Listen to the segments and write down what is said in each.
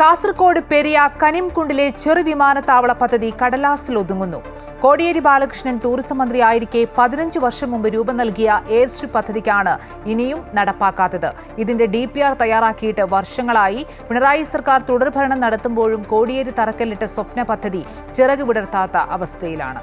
കാസർഗോഡ് പെരിയ കനിംകുണ്ടിലെ ചെറുവിമാനത്താവള പദ്ധതി കടലാസിൽ ഒതുങ്ങുന്നു. കോടിയേരി ബാലകൃഷ്ണൻ ടൂറിസം മന്ത്രിയായിരിക്കെ 15 വർഷം മുമ്പ് രൂപം നൽകിയ എയർ സ്ട്രിപ്പ് പദ്ധതിക്കാണ് ഇനിയും നടപ്പാക്കാത്തത്. ഇതിന്റെ DPR തയ്യാറാക്കിയിട്ട് വർഷങ്ങളായി. പിണറായി സർക്കാർ തുടർഭരണം നടത്തുമ്പോഴും കോടിയേരി തറക്കല്ലിട്ട സ്വപ്ന പദ്ധതി ചിറക് വിടർത്താത്ത അവസ്ഥയിലാണ്.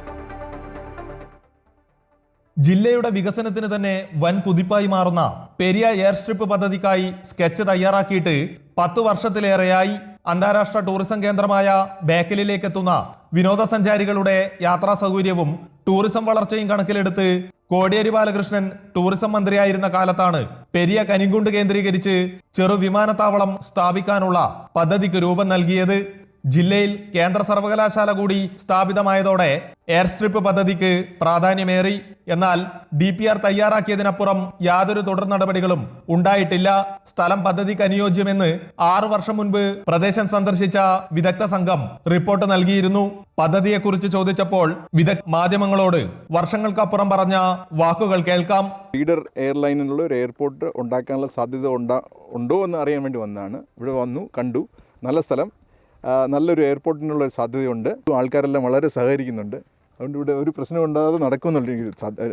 ജില്ലയുടെ വികസനത്തിന് തന്നെ വൻ കുതിപ്പായി മാറുന്ന പെരിയ എയർ സ്ട്രിപ്പ് പദ്ധതിക്കായി സ്കെച്ച് തയ്യാറാക്കിയിട്ട് 10 വർഷത്തിലേറെയായി. അന്താരാഷ്ട്ര ടൂറിസം കേന്ദ്രമായ ബേക്കലിലേക്കെത്തുന്ന വിനോദസഞ്ചാരികളുടെ യാത്രാ സൗകര്യവും ടൂറിസം വളർച്ചയും കണക്കിലെടുത്ത് കോടിയേരി ബാലകൃഷ്ണൻ ടൂറിസം മന്ത്രിയായിരുന്ന കാലത്താണ് പെരിയ കനിംകുണ്ട് കേന്ദ്രീകരിച്ച് ചെറുവിമാനത്താവളം സ്ഥാപിക്കാനുള്ള പദ്ധതിക്ക് രൂപം നൽകിയത്. ജില്ലയിൽ കേന്ദ്ര സർവകലാശാല കൂടി സ്ഥാപിതമായതോടെ എയർ സ്ട്രിപ്പ് പദ്ധതിക്ക് പ്രാധാന്യമേറി. എന്നാൽ DPR തയ്യാറാക്കിയതിനപ്പുറം യാതൊരു തുടർ നടപടികളും ഉണ്ടായിട്ടില്ല. സ്ഥലം പദ്ധതിക്ക് അനുയോജ്യമെന്ന് 6 വർഷം മുൻപ് പ്രദേശം സന്ദർശിച്ച വിദഗ്ധ സംഘം റിപ്പോർട്ട് നൽകിയിരുന്നു. പദ്ധതിയെക്കുറിച്ച് ചോദിച്ചപ്പോൾ വിദഗ്ധ മാധ്യമങ്ങളോട് വർഷങ്ങൾക്കപ്പുറം പറഞ്ഞ വാക്കുകൾ കേൾക്കാം. ഫീഡർ എയർലൈനിനുള്ള ഒരു എയർപോർട്ട് ഉണ്ടാക്കാനുള്ള സാധ്യത ഉണ്ടോ എന്ന് അറിയാൻ വേണ്ടി വന്നതാണ്. ഇവിടെ വന്നു, കണ്ടു. നല്ല സ്ഥലം, നല്ലൊരു എയർപോർട്ടിനുള്ള ഒരു സാധ്യതയുണ്ട്. ആൾക്കാരെല്ലാം വളരെ സഹകരിക്കുന്നുണ്ട്. അതുകൊണ്ട് ഇവിടെ ഒരു പ്രശ്നം ഉണ്ടാകാതെ നടക്കുമെന്നുള്ള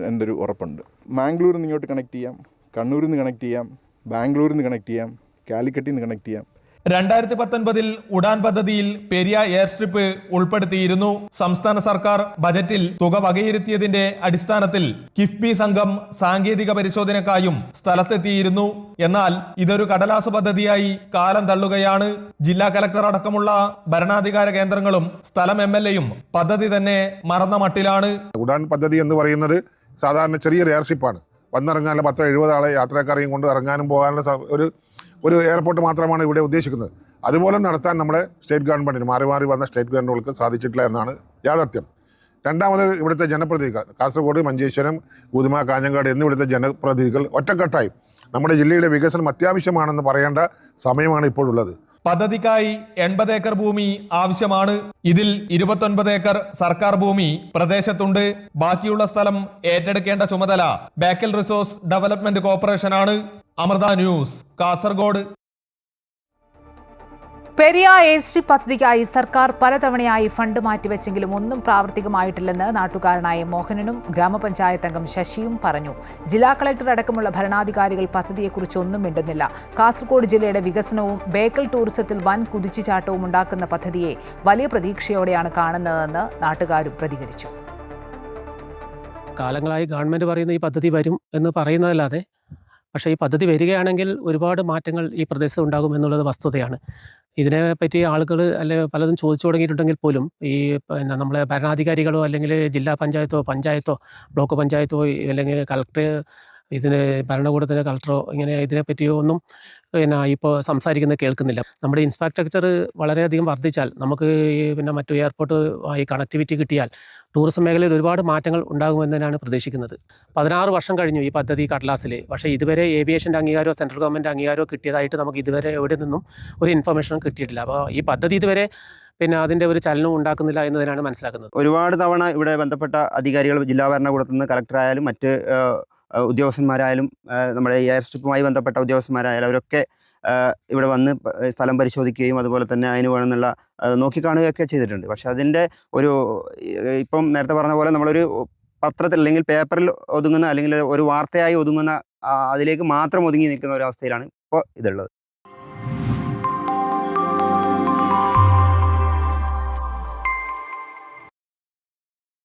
എൻ്റെ ഒരു ഉറപ്പുണ്ട്. മാംഗ്ലൂരിൽ നിന്ന് ഇങ്ങോട്ട് കണക്ട് ചെയ്യാം, കണ്ണൂരിൽ നിന്ന് കണക്ട് ചെയ്യാം, ബാംഗ്ലൂരിൽ നിന്ന് കണക്ട് ചെയ്യാം, കാലിക്കറ്റിൽ നിന്ന് കണക്ട് ചെയ്യാം. 2019 ഉഡാൻ പദ്ധതിയിൽ പെരിയ എയർ സ്ട്രിപ്പ് ഉൾപ്പെടുത്തിയിരുന്നു. സംസ്ഥാന സർക്കാർ ബജറ്റിൽ തുക വകയിരുത്തിയതിന്റെ അടിസ്ഥാനത്തിൽ കിഫ്ബി സംഘം സാങ്കേതിക പരിശോധനക്കായും സ്ഥലത്തെത്തിയിരുന്നു. എന്നാൽ ഇതൊരു കടലാസ് പദ്ധതിയായി കാലം തള്ളുകയാണ്. ജില്ലാ കലക്ടർ അടക്കമുള്ള ഭരണാധികാര കേന്ദ്രങ്ങളും സ്ഥലം MLAയും പദ്ധതി തന്നെ മറന്ന മട്ടിലാണ്. ഉഡാൻ പദ്ധതി എന്ന് പറയുന്നത് സാധാരണ ചെറിയൊരു എയർഷിപ്പാണ്. വന്നിറങ്ങാനുള്ള 10-70 ആളെ യാത്രക്കാരെയും കൊണ്ട് ഇറങ്ങാനും പോകാനുള്ള ഒരു എയർപോർട്ട് മാത്രമാണ് ഇവിടെ ഉദ്ദേശിക്കുന്നത്. അതുപോലെ നടത്താൻ നമ്മുടെ സ്റ്റേറ്റ് ഗവൺമെൻറ്റിന് മാറി വന്ന സ്റ്റേറ്റ് ഗവൺമെൻറ്റുകൾക്ക് സാധിച്ചിട്ടില്ല എന്നാണ് യാഥാർത്ഥ്യം. രണ്ടാമത് ഇവിടുത്തെ ജനപ്രതിനിധികൾ കാസർഗോഡ്, മഞ്ചേശ്വരം, ഉദുമ, കാഞ്ഞങ്ങാട് എന്നിവിടുത്തെ ജനപ്രതിനിധികൾ ഒറ്റക്കെട്ടായി നമ്മുടെ ജില്ലയുടെ വികസനം അത്യാവശ്യമാണെന്ന് പറയേണ്ട സമയമാണ് ഇപ്പോഴുള്ളത്. പദ്ധതിക്കായി 80 ഏക്കർ ഭൂമി ആവശ്യമാണ്. ഇതിൽ 29 ഏക്കർ സർക്കാർ ഭൂമി പ്രദേശത്തുണ്ട്. ബാക്കിയുള്ള സ്ഥലം ഏറ്റെടുക്കേണ്ട ചുമതല ബേക്കൽ റിസോഴ്സ് ഡെവലപ്മെന്റ് കോർപ്പറേഷനാണ്. Amrita news, Kasaragod. Periya air strip പദ്ധതിക്കായി സർക്കാർ പലതവണയായി ഫണ്ട് മാറ്റിവെച്ചെങ്കിലും ഒന്നും പ്രാവർത്തികമായിട്ടില്ലെന്ന് നാട്ടുകാരനായ മോഹനനും ഗ്രാമപഞ്ചായത്ത് അംഗം ശശിയും പറഞ്ഞു. ജില്ലാ കളക്ടർ അടക്കമുള്ള ഭരണാധികാരികൾ പദ്ധതിയെക്കുറിച്ച് ഒന്നും മിണ്ടുന്നില്ല. കാസർഗോഡ് ജില്ലയുടെ വികസനവും ബേക്കൽ ടൂറിസത്തിൽ വൻ കുതിച്ചുചാട്ടവും ഉണ്ടാക്കുന്ന പദ്ധതിയെ വലിയ പ്രതീക്ഷയോടെയാണ് കാണുന്നതെന്ന് നാട്ടുകാരും പ്രതികരിച്ചു. കാലങ്ങളായി ഗവൺമെൻറ് പറയുന്ന ഈ പദ്ധതി വരും എന്ന് പറയുന്നതല്ലാതെ പക്ഷേ ഈ പദ്ധതി വരികയാണെങ്കിൽ ഒരുപാട് മാറ്റങ്ങൾ ഈ പ്രദേശത്ത് ഉണ്ടാകും എന്നുള്ളത് വസ്തുതയാണ്. ഇതിനെപ്പറ്റി ആളുകൾ പലതും ചോദിച്ചു തുടങ്ങിയിട്ടുണ്ടെങ്കിൽ പോലും ഈ നമ്മളെ ഭരണാധികാരികളോ അല്ലെങ്കിൽ ജില്ലാ പഞ്ചായത്തോ ബ്ലോക്ക് പഞ്ചായത്തോ അല്ലെങ്കിൽ കളക്ടർ ഇതിന് ഭരണകൂടത്തിൻ്റെ കളക്ടറോ ഇങ്ങനെ ഇതിനെപ്പറ്റിയോ ഒന്നും ഇപ്പോൾ സംസാരിക്കുന്നത് കേൾക്കുന്നില്ല. നമ്മുടെ ഇൻഫ്രാസ്ട്രക്ചർ വളരെയധികം വർദ്ധിച്ചാൽ നമുക്ക് മറ്റു എയർപോർട്ട് ആയി കണക്ടിവിറ്റി കിട്ടിയാൽ ടൂറിസം മേഖലയിൽ ഒരുപാട് മാറ്റങ്ങൾ ഉണ്ടാകുമെന്നാണ് പ്രതീക്ഷിക്കുന്നത്. 16 വർഷം കഴിഞ്ഞു ഈ പദ്ധതി കടലാസിൽ. പക്ഷേ ഇതുവരെ ഏവിയേഷൻ്റെ അംഗീകാരമോ സെൻട്രൽ ഗവൺമെൻറ് അംഗീകാരമോ കിട്ടിയതായിട്ട് നമുക്ക് ഇതുവരെ എവിടെ നിന്നും ഒരു ഇൻഫർമേഷനും കിട്ടിയിട്ടില്ല. അപ്പോൾ ഈ പദ്ധതി ഇതുവരെ അതിൻ്റെ ഒരു ചലനവും ഉണ്ടാക്കുന്നില്ല എന്നതിനാണ് മനസ്സിലാക്കുന്നത്. ഒരുപാട് തവണ ഇവിടെ ബന്ധപ്പെട്ട അധികാരികൾ, ജില്ലാ ഭരണകൂടത്തിൽ നിന്ന് കളക്ടറായാലും മറ്റ് ഉദ്യോഗസ്ഥന്മാരായാലും നമ്മുടെ എയർ സ്ട്രിപ്പുമായി ബന്ധപ്പെട്ട ഉദ്യോഗസ്ഥന്മാരായാലും അവരൊക്കെ ഇവിടെ വന്ന് സ്ഥലം പരിശോധിക്കുകയും അതുപോലെ തന്നെ അതിന് വേണമെന്നുള്ള നോക്കിക്കാണുകയൊക്കെ ചെയ്തിട്ടുണ്ട്. പക്ഷെ അതിൻ്റെ ഇപ്പം നേരത്തെ പറഞ്ഞ പോലെ നമ്മളൊരു പത്രത്തിൽ അല്ലെങ്കിൽ പേപ്പറിൽ ഒതുങ്ങുന്ന അല്ലെങ്കിൽ ഒരു വാർത്തയായി ഒതുങ്ങുന്ന അതിലേക്ക് മാത്രം ഒതുങ്ങി നിൽക്കുന്ന ഒരവസ്ഥയിലാണ് ഇപ്പോൾ ഇതുള്ളത്.